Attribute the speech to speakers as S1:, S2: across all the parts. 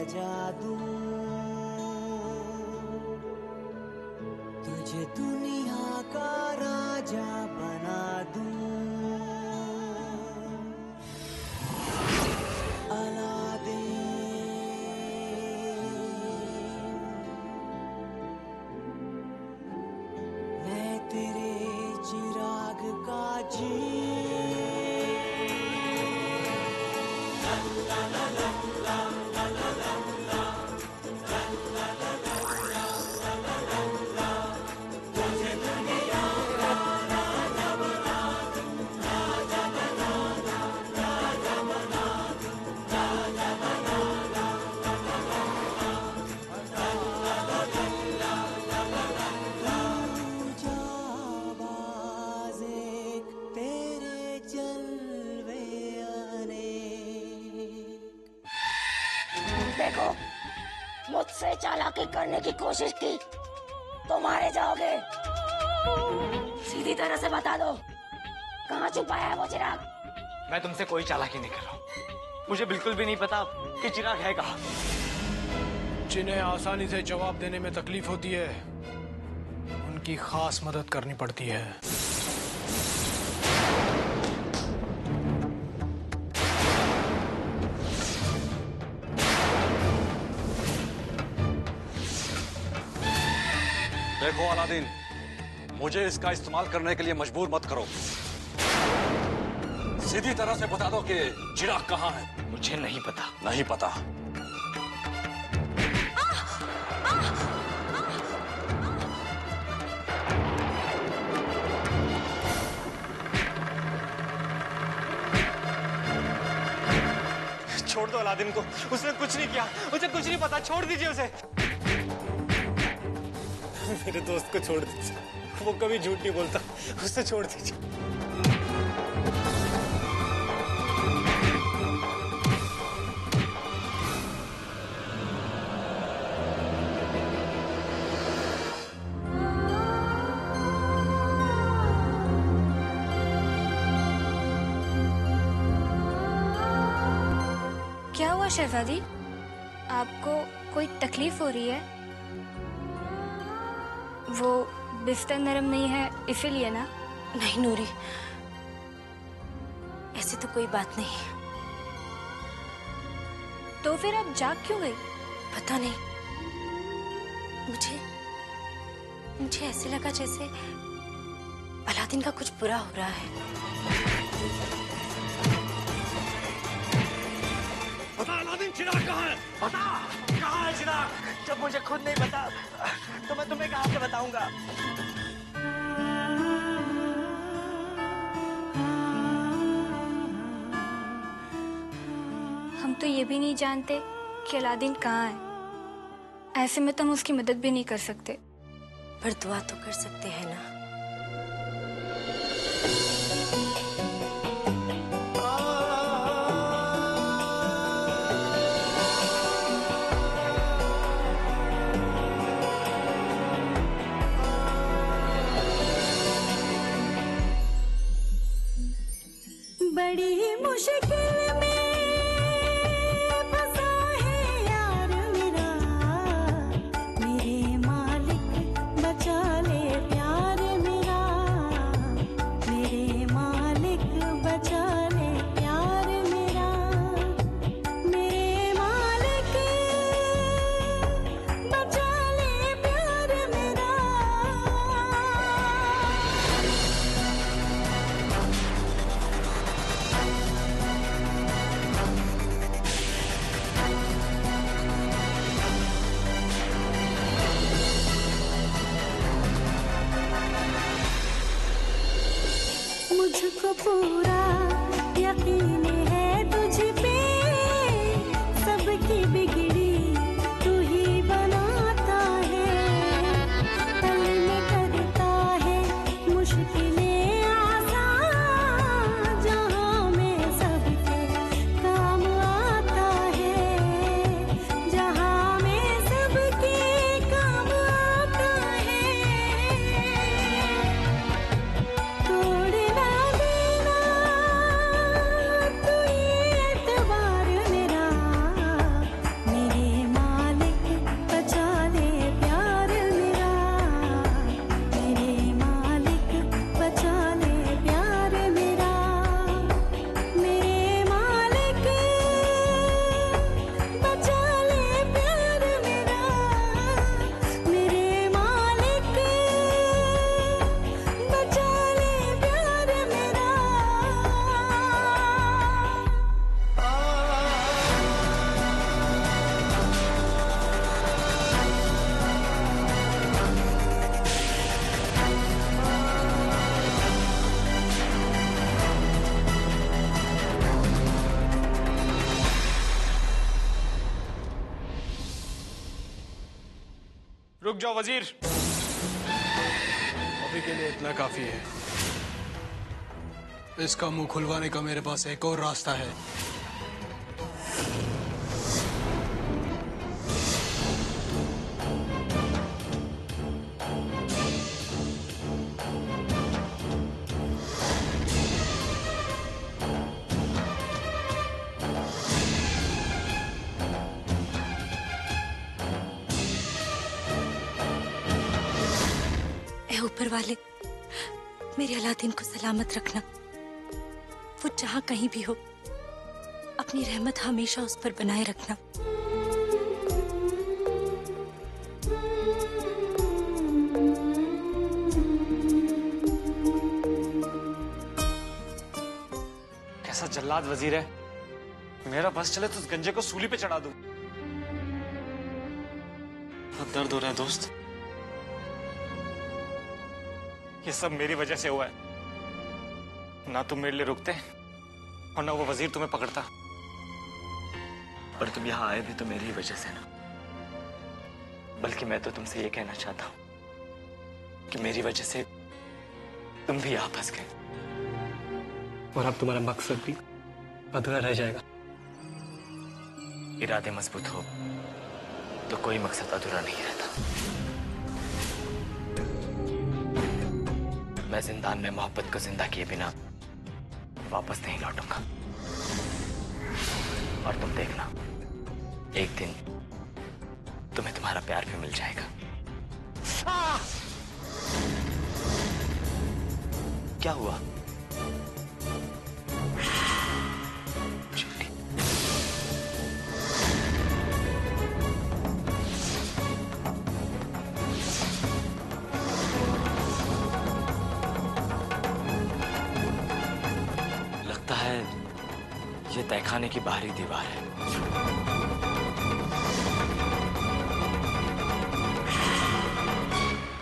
S1: सजा दूं, तुझे दुनिया का राजा बना दूं। अलादीन, मैं तेरे चिराग का जी।
S2: देखो, मुझसे चालाकी करने की कोशिश की तो मारे जाओगे। सीधी तरह से बता दो, कहाँ छुपाया है वो चिराग?
S3: मैं तुमसे कोई चालाकी नहीं कर रहा हूँ। मुझे बिल्कुल भी नहीं पता कि चिराग है कहाँ।
S4: जिन्हें आसानी से जवाब देने में तकलीफ होती है, उनकी खास मदद करनी पड़ती है।
S5: देखो अलादीन, मुझे इसका इस्तेमाल करने के लिए मजबूर मत करो। सीधी तरह से बता दो कि चिराग कहाँ है।
S3: मुझे नहीं पता।
S5: नहीं पता?
S3: छोड़ दो अलादीन को, उसने कुछ नहीं किया, उसे कुछ नहीं पता, छोड़ दीजिए उसे। मेरे दोस्त को छोड़ दीजिए, वो कभी झूठ नहीं बोलता, उसे छोड़ दीजिए।
S6: क्या हुआ शहजादी? आपको कोई तकलीफ हो रही है? वो बिस्तर नरम नहीं है इसीलिए ना?
S2: नहीं नूरी, ऐसी तो कोई बात नहीं।
S6: तो फिर आप जाग क्यों गई?
S2: पता नहीं, मुझे ऐसे लगा जैसे अलादीन का कुछ बुरा हो रहा है।
S3: बता अलादीन, चिराग कहाँ है? बता कहाँ है चिराग? जब मुझे खुद नहीं पता तो मैं तुम्हें कहाँ से बताऊंगा?
S6: हम तो ये भी नहीं जानते कि अलादीन कहाँ है। ऐसे में तो हम उसकी मदद भी नहीं कर सकते।
S2: पर दुआ तो कर सकते हैं ना।
S1: बड़ी मुश्किल में फंसा है यार मेरा, मेरे मालिक बचा ले प्यार मेरा, मेरे मालिक बचा ले प्यार मेरा, मेरे मालिक बचा ले प्यार मेरा। मुझको पूरा यकीन है तुझ पे, सबकी बिगड़ी तू ही बनाता है, पल में करता है मुश्किलें आसान, जहाँ में सबके काम आता है, जहाँ में सबके काम आता है। तोड़ना देना
S4: रुक जाओ वजीर, अभी के लिए इतना काफी है। इसका मुंह खुलवाने का मेरे पास एक और रास्ता है।
S7: ऊपर वाले मेरे अलादीन को सलामत रखना। वो जहां कहीं भी हो, अपनी रहमत हमेशा उस पर बनाए रखना।
S3: कैसा जल्लाद वजीर है। मेरा बस चले तो उस गंजे को सूली पे चढ़ा दूं। बहुत दर्द हो रहा है दोस्त। ये सब मेरी वजह से हुआ है। ना तुम मेरे लिए रुकते और ना वो वजीर तुम्हें पकड़ता। पर तुम यहां आए भी तो मेरी ही वजह से ना। बल्कि मैं तो तुमसे ये कहना चाहता हूं कि मेरी वजह से तुम भी यहां फंस गए और अब तुम्हारा मकसद भी अधूरा रह जाएगा। इरादे मजबूत हो तो कोई मकसद अधूरा नहीं रहता। मैं जिंदान में मोहब्बत को जिंदा किए बिना वापस नहीं लौटूंगा। और तुम देखना, एक दिन तुम्हें तुम्हारा प्यार भी मिल जाएगा। क्या हुआ? चींटी। लगता है ये तहखाने की बाहरी दीवार है।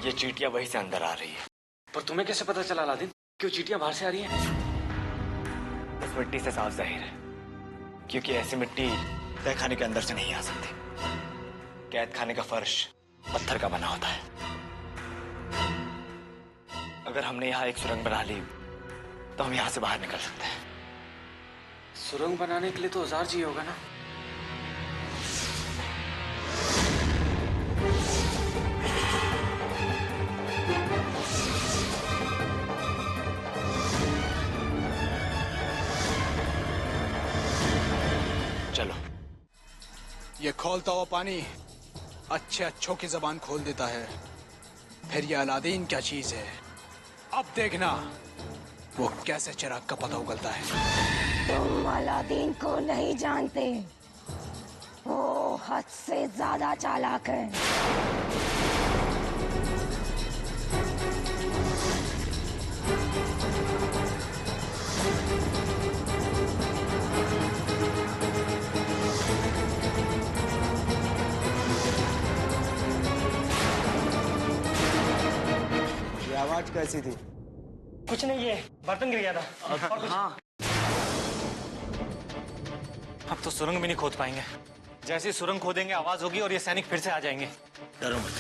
S3: ये चींटियां वहीं से अंदर आ रही है। पर तुम्हें कैसे पता चला अलादीन कि वो चींटियां बाहर से आ रही हैं? इस मिट्टी से साफ जाहिर है, क्योंकि ऐसी मिट्टी तहखाने के अंदर से नहीं आ सकती। कैद खाने का फर्श पत्थर का बना होता है। अगर हमने यहाँ एक सुरंग बना ली तो हम यहाँ से बाहर निकल सकते हैं।
S4: सुरंग बनाने के लिए तो औजार चाहिए होगा ना?
S3: चलो।
S4: ये खोलता हुआ पानी अच्छे अच्छों की जबान खोल देता है। फिर ये अलादीन क्या चीज है, अब देखना वो कैसे चिराग का पता उगलता है।
S2: तुम अलादीन को नहीं जानते, वो हद से ज्यादा चालाक है।
S1: ये आवाज कैसी थी?
S3: कुछ नहीं, ये बर्तन गिर गया था। और हाँ, अब तो सुरंग भी नहीं खोद पाएंगे। जैसे ही सुरंग खोदेंगे आवाज होगी और ये सैनिक फिर से आ जाएंगे। डरो मत,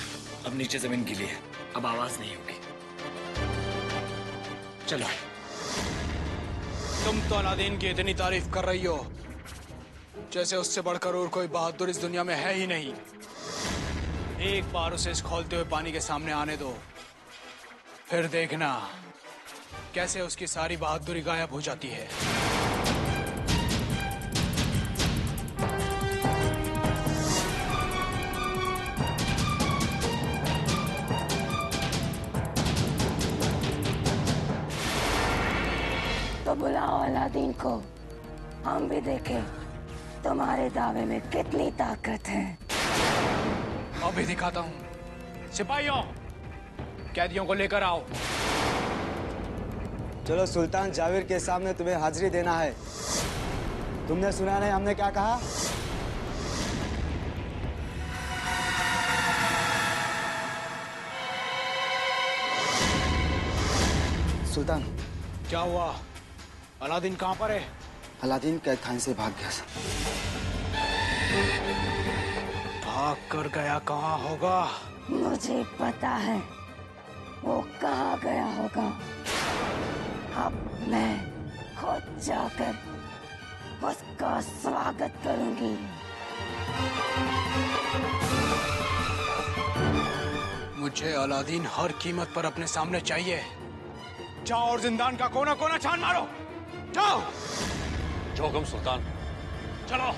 S3: अब नीचे जमीन गीली है, अब आवाज नहीं होगी। चलो।
S4: तुम तो अलादीन की इतनी तारीफ कर रही हो जैसे उससे बढ़कर और कोई बहादुर इस दुनिया में है ही नहीं। एक बार उसे इस खोलते हुए पानी के सामने आने दो, फिर देखना कैसे उसकी सारी बहादुरी गायब हो जाती है।
S2: तो बुलाओ अलादीन को, हम भी देखें तुम्हारे दावे में कितनी ताकत है।
S4: अभी दिखाता हूँ। सिपाहियों, कैदियों को लेकर आओ।
S1: चलो, सुल्तान जावेर के सामने तुम्हें हाजिरी देना है। तुमने सुना नहीं हमने क्या कहा? सुल्तान।
S4: क्या हुआ? अलादीन कहाँ पर है?
S1: अलादीन कैद खाने से भाग गया।
S4: भाग कर गया कहाँ होगा?
S2: मुझे पता है वो कहाँ गया होगा। अब मैं खुद जाकर उसका स्वागत करूंगी।
S4: मुझे अलादीन हर कीमत पर अपने सामने चाहिए। जाओ और जिंदान का कोना कोना छान मारो। जाओ।
S5: जो हुक्म सुल्तान।
S4: चलो।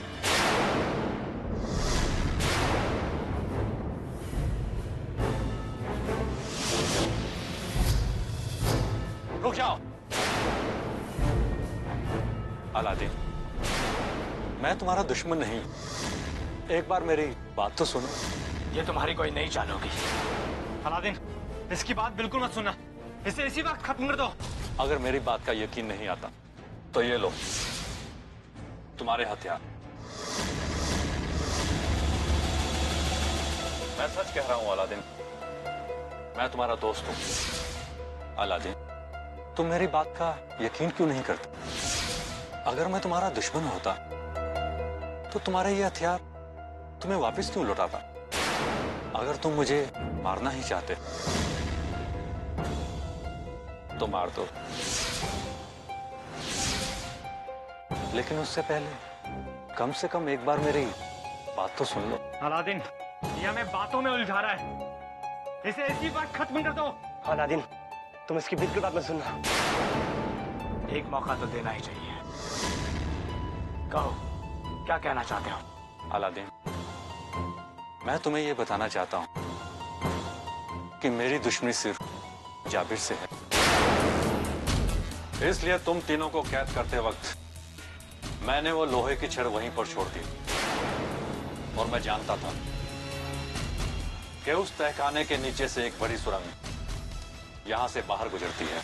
S5: रुक जाओ। अलादीन, मैं तुम्हारा दुश्मन नहीं। एक बार मेरी बात तो सुनो।
S3: ये तुम्हारी कोई नहीं चाल होगी। अलादीन, इसकी बात बिल्कुल मत सुनना। इसे इसी वक्त खत्म कर दो।
S5: अगर मेरी बात का यकीन नहीं आता तो ये लो तुम्हारे हथियार। मैं सच कह रहा हूं अलादीन, मैं तुम्हारा दोस्त हूं। अलादीन, तुम मेरी बात का यकीन क्यों नहीं करते? अगर मैं तुम्हारा दुश्मन होता तो तुम्हारे ये हथियार तुम्हें वापस क्यों लौटाता? अगर तुम मुझे मारना ही चाहते तो मार दो, लेकिन उससे पहले कम से कम एक बार मेरी बात तो सुन लो।
S3: अलादीन, ये हमें बातों में उलझा रहा है। इसे इसी वक्त खत्म कर दो।
S8: अलादीन, तुम इसकी बिल्कुल बात मत सुनना।
S3: एक मौका तो देना ही चाहिए। कहो, क्या कहना चाहते हो?
S5: अलादीन, मैं तुम्हें यह बताना चाहता हूं कि मेरी दुश्मनी सिर्फ जाबिर से है। इसलिए तुम तीनों को कैद करते वक्त मैंने वो लोहे की छड़ वहीं पर छोड़ दी और मैं जानता था कि उस तहखाने के नीचे से एक बड़ी सुरंग यहां से बाहर गुजरती है।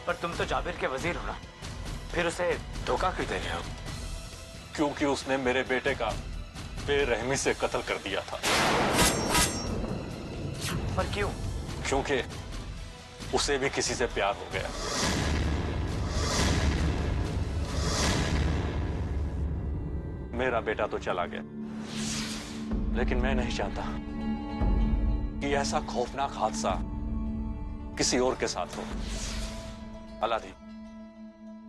S3: पर तुम तो जाबिर के वजीर हो ना, फिर उसे धोखा क्यों दे रहे हो?
S5: क्योंकि उसने मेरे बेटे का बेरहमी से कत्ल कर दिया था।
S3: पर क्यों?
S5: क्योंकि उसे भी किसी से प्यार हो गया। मेरा बेटा तो चला गया, लेकिन मैं नहीं चाहता कि ऐसा खौफनाक हादसा किसी और के साथ हो। अलादीन,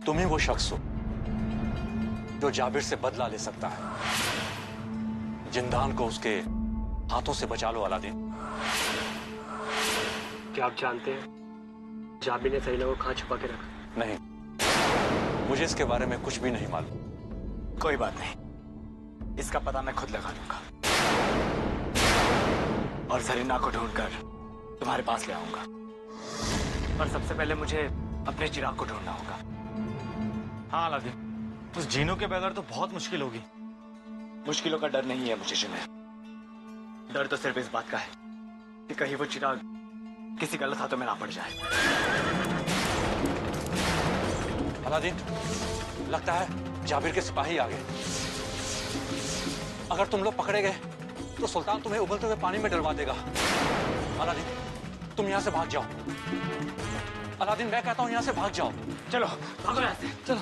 S5: तुम ही वो शख्स हो जो जाबिर से बदला ले सकता है। जिंदान को उसके हाथों से बचा लो अलादीन।
S8: क्या आप जानते हैं जाबिर ने सहीला को कहाँ छुपा के रखा?
S5: नहीं, मुझे इसके बारे में कुछ भी नहीं मालूम।
S3: कोई बात नहीं, इसका पता मैं खुद लगा लूंगा और जरीना को ढूंढकर तुम्हारे पास ले आऊंगा। पर सबसे पहले मुझे अपने चिराग को ढूंढना होगा। हाँ अलादीन, उस जीनों के बगैर तो बहुत मुश्किल होगी। मुश्किलों का डर नहीं है मुझे जुनैद। डर तो सिर्फ इस बात का है कि कहीं वो चिराग किसी गलत हाथों में ना पड़ जाए।
S5: अलादीन, लगता है जाबिर के सिपाही आ गए। अगर तुम लोग पकड़े गए तो सुल्तान तुम्हें उबलते हुए पानी में डलवा देगा। अलादीन, तुम यहां से भाग जाओ। अलादीन, मैं कहता हूं यहां से भाग जाओ।
S3: चलो भागो यहाँ से।
S5: चलो।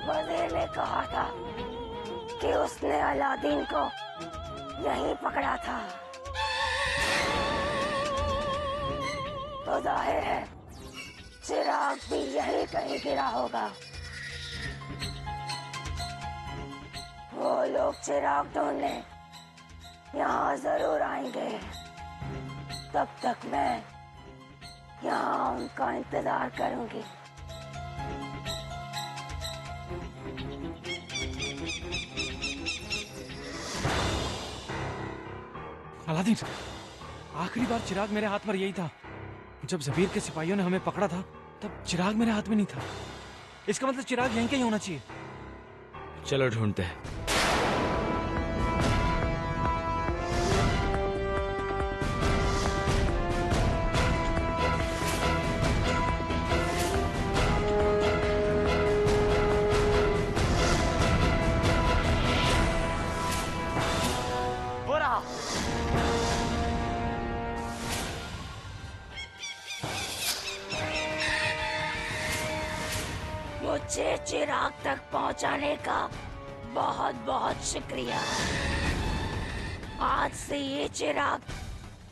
S2: वजीर ने कहा था कि उसने अलादीन को यहीं पकड़ा था, तो जाहिर है चिराग भी यहीं कहीं गिरा होगा। वो लोग चिराग ढूंढने यहाँ जरूर आएंगे। तब तक मैं यहाँ उनका इंतजार करूंगी।
S9: अलादीन, आखिरी बार चिराग मेरे हाथ पर यही था। जब जबीर के सिपाहियों ने हमें पकड़ा था तब चिराग मेरे हाथ में नहीं था। इसका मतलब चिराग यहीं कहीं होना चाहिए। चलो ढूंढते हैं।
S3: वो रहा।
S2: मुझे चिराग तक पहुंचाने का बहुत बहुत शुक्रिया। आज से ये चिराग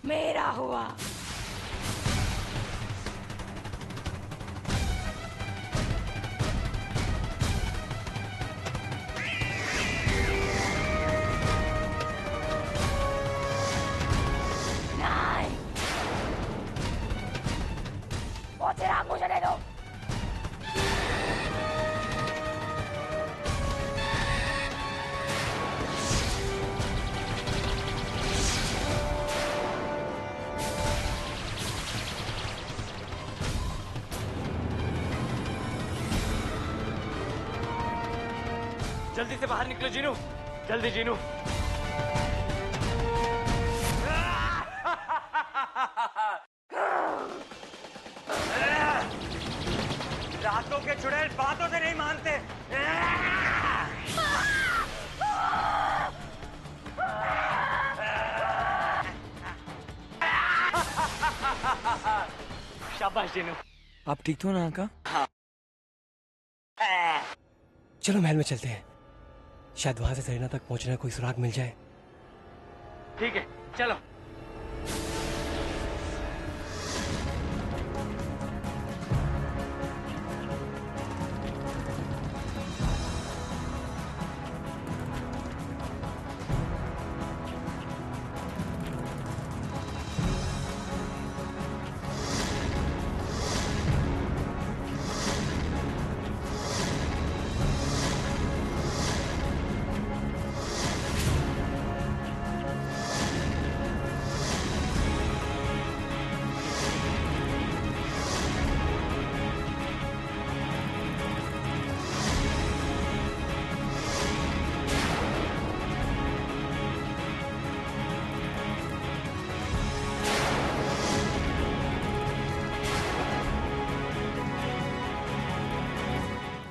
S2: मेरा हुआ। नहीं, वो चिराग मुझे दे दो।
S3: जल्दी से बाहर निकलो जीनू, जल्दी जीनू। रातों के चुड़ैल बातों से नहीं मानते। शाबाश जीनू।
S8: आप ठीक तो ना आका?
S3: हाँ।
S8: चलो महल में चलते हैं, शायद वहां से सरीना तक पहुंचने का कोई सुराग मिल जाए।
S3: ठीक है, चलो।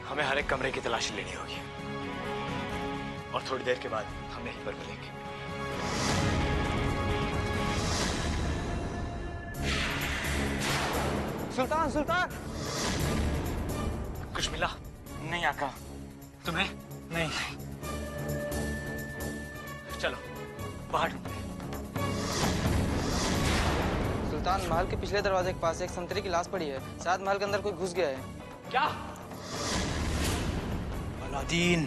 S3: हमें हर एक कमरे की तलाशी लेनी होगी और थोड़ी देर के बाद हम यहीं पर मिलेंगे।
S1: सुल्तान, सुल्तान!
S3: कुछ मिला? नहीं आका। तुम्हें? नहीं। चलो बाहर ढूंढते हैं।
S1: सुल्तान, महल के पिछले दरवाजे के पास एक संतरी की लाश पड़ी है। शायद महल के अंदर कोई घुस गया है।
S3: क्या?
S4: अलादीन,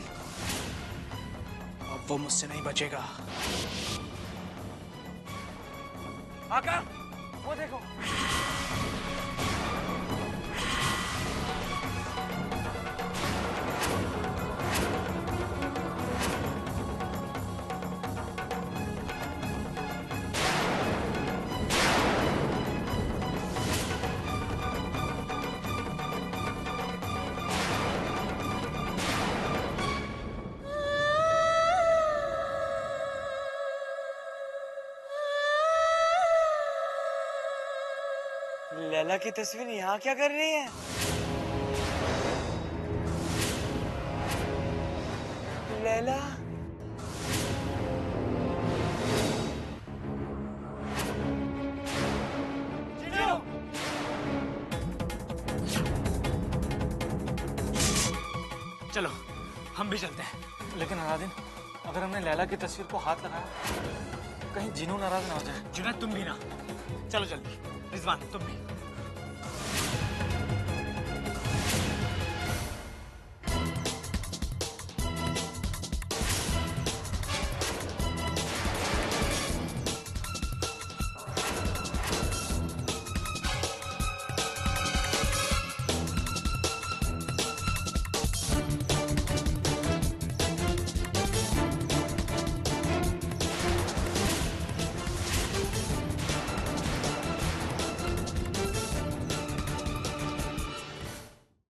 S4: अब वो मुझसे नहीं बचेगा।
S3: आका, वो देखो।
S1: लैला की तस्वीर यहाँ क्या कर रही है? लैला?
S3: चलो हम भी चलते हैं।
S9: लेकिन अलादीन, अगर हमने लैला की तस्वीर को हाथ लगाया कहीं जीनू नाराज ना हो जाए।
S3: जुनैद तुम भी ना। चलो जल्दी। रिजवान तुम भी।